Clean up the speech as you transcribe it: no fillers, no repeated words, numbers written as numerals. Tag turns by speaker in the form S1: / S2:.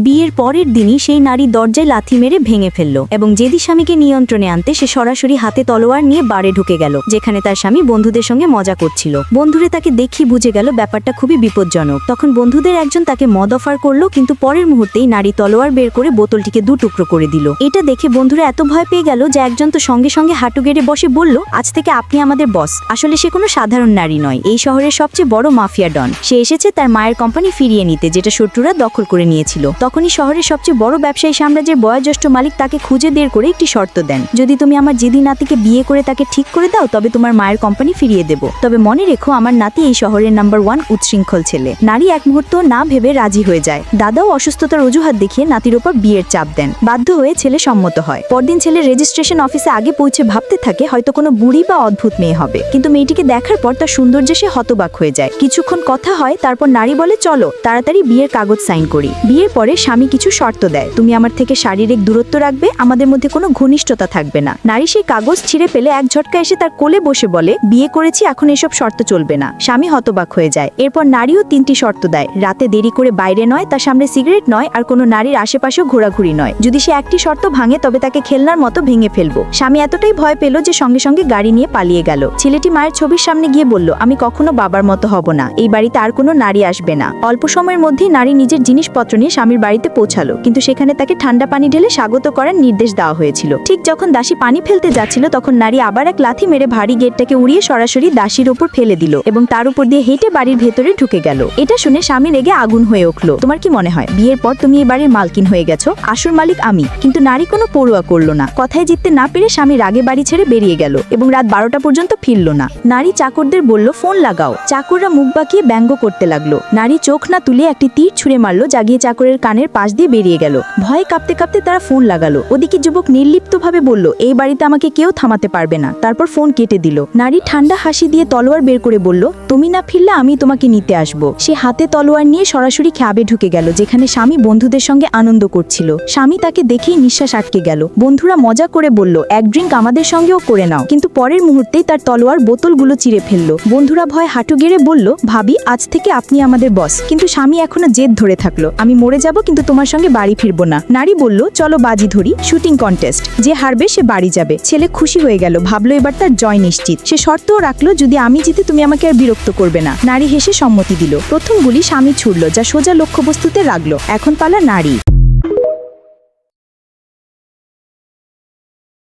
S1: বিয়ের পরের দিনই সেই নারী দরজায় লাথি মেরে ভেঙে ফেলল এবং জেদি স্বামীকে নিয়ন্ত্রণে আনতে সে সরাসরি হাতে তলোয়ার নিয়ে বারে ঢুকে গেল, যেখানে তার স্বামী বন্ধুদের সঙ্গে মজা করছিল। বন্ধুরে তাকে দেখি বুঝে গেল ব্যাপারটা খুবই বিপজ্জনক। তখন বন্ধুদের একজন তাকে মদ অফার করলো, কিন্তু পরের মুহূর্তেই নারী তলোয়ার বের করে বোতলটিকে দু টুকরো করে দিল। এটা দেখে বন্ধুরা এত ভয় পেয়ে গেল যে একজন তো সঙ্গে সঙ্গে হাঁটু গেড়ে বসে বলল, আজ থেকে আপনি আমাদের বস। আসলে সে কোনো সাধারণ নারী নয়, এই শহরের সবচেয়ে বড় মাফিয়া ডন। সে এসেছে তার মায়ের কোম্পানি ফিরিয়ে নিতে, যেটা শত্রুরা দখল করে নিয়েছিল। তখনই শহরের সবচেয়ে বড় ব্যবসায়ী সাম্রাজ্যের বয়োজ্যেষ্ঠ মালিক তাকে খুঁজে বের করে একটি শর্ত দেন, যদি তুমি আমার জেদি নাতিকে বিয়ে করে তাকে ঠিক করে দাও তবে তোমার মায়ের কোম্পানি ফিরিয়ে দেব। তবে মনে রেখো, আমার নাতি এই শহরের নাম্বার 1 উচ্ছৃঙ্খল ছেলে। নারী এক মুহূর্ত না ভেবে রাজি হয়ে যায়। দাদাও অসুস্থতার অজুহাত দেখিয়ে নাতির ওপর বিয়ের চাপ দেন। বাধ্য হয়ে ছেলে সম্মত হয়। পরদিন ছেলে রেজিস্ট্রেশন অফিসে আগে পৌঁছে ভাবতে থাকে হয়তো কোনো বুড়ি বা অদ্ভুত মেয়ে হবে, কিন্তু মেয়েটিকে দেখার পর তার সৌন্দর্যে সে হতবাক হয়ে যায়। কিছুক্ষণ কথা হয়, তারপর নারী বলে, চলো তাড়াতাড়ি বিয়ের কাগজ সাইন করি। বিয়ের পরে স্বামী কিছু শর্ত দেয়, তুমি আমার থেকে শারীরিক দূরত্ব রাখবে, আমাদের মধ্যে কোনো ঘনিষ্ঠতা থাকবে না। নারী সেই কাগজ ছিঁড়ে ফেলে এক ঝটকা এসে তার কোলে বসে বলে, বিয়ে করেছি, এখন এসব শর্ত চলবে না। স্বামী হতবাক হয়ে যায়। এরপর নারীও 3টি শর্ত দেয়, রাতে দেরি করে বাইরে নয়, তার সামনে সিগারেট নয়, আর কোনো নারীর আশেপাশেও ঘোরাঘুরি নয়। যদি সে একটি শর্ত ভাঙে তবে তাকে খেলনার মতো ভেঙে ফেলবো। স্বামী এতটাই ভয় পেল যে সঙ্গে সঙ্গে গাড়ি নিয়ে পালিয়ে গেল। ছেলেটি মায়ের ছবির সামনে গিয়ে বলল, আমি কখনো বাবার মতো হব না, এই বাড়িতে আর কোনো নারী আসবে না। অল্প সময়ের মধ্যেই নারী নিজের জিনিসপত্র নিয়ে স্বামীর বাড়িতে পৌঁছালো, কিন্তু সেখানে তাকে ঠান্ডা পানি ঢেলে স্বাগত করার নির্দেশ দেওয়া হয়েছিল। ঠিক যখন দাসী পানি ফেলতে যাচ্ছিল তখন নারী আবার এক লাথি মেরে ভারী গেটটাকে উড়িয়ে সরাসরি দাসীর উপর ফেলে দিল এবং তার উপর দিয়ে হেঁটে বাড়ির ভেতরে ঢুকে গেল। এটা শুনে স্বামী রেগে আগুন হয়ে উঠলো। তোমার কি মনে হয় বিয়ের পর তুমি এই বাড়ির মালকিন হয়ে গেছো? আসল মালিক আমি। কিন্তু নারী কোনো পড়ুয়া করলো না। কথায় জিততে না পেরে স্বামী রাগে বাড়ি ছেড়ে বেরিয়ে গেল এবং রাত 12টা পর্যন্ত ফিরল না। নারী চাকরদের বলল, ফোন লাগাও। চাকররা মুখ বাঁকিয়ে ব্যঙ্গ করতে লাগলো। নারী চোখ না তুলে একটি তীর ছুঁড়ে মারলো, জাগিয়ে চাকরের কানের পাশ দিয়ে বেরিয়ে গেল। ভয়ে কাঁপতে কাঁপতে তারা ফোন লাগালো। ওদিকে যুবক নির্লিপ্তভাবে বলল, এই বাড়িতে আমাকে কেউ থামাতে পারবে না। তারপর ফোন কেটে দিল। নারী ঠান্ডা হাসি দিয়ে তলোয়ার বের করে বলল, তুমি না ফিরলে আমি তোমাকে নিতে আসবো। সে হাতে তলোয়ার নিয়ে সরাসরি ক্যাবে ঢুকে গেল, যেখানে স্বামী বন্ধুদের সঙ্গে আনন্দ করছিল। স্বামী তাকে দেখেই নিঃশ্বাস আটকে গেল। বন্ধুরা মজা করে বলল, এক ড্রিঙ্ক আমাদের সঙ্গেও করে নাও। কিন্তু পরের মুহূর্তেই তার তলোয়ার বোতলগুলো চিরে ফেললো। বন্ধুরা ভয় হাঁটু গেড়ে বলল, ভাবি আজ থেকে আপনি আমাদের বস। কিন্তু স্বামী এখনো জেদ ধরে থাকলো, আমি মরে যাব কিন্তু তোমার সঙ্গে বাড়ি ফিরবো না। নারী বলল, চলো বাজি ধরি, শুটিং কন্টেস্ট, যে হারবে সে বাড়ি যাবে। ছেলে খুশি হয়ে গেল, ভাবলো এবার তার জয় নিশ্চিত। সে শর্তও রাখলো, যদি আমি জিতে তুমি আমাকে আর বিরক্ত করবে না। নারী হেসে সম্মতি দিল। প্রথম গুলি স্বামী ছুড়ল, যা সোজা লক্ষ্যবস্তুতে লাগলো। এখন পালা নারী।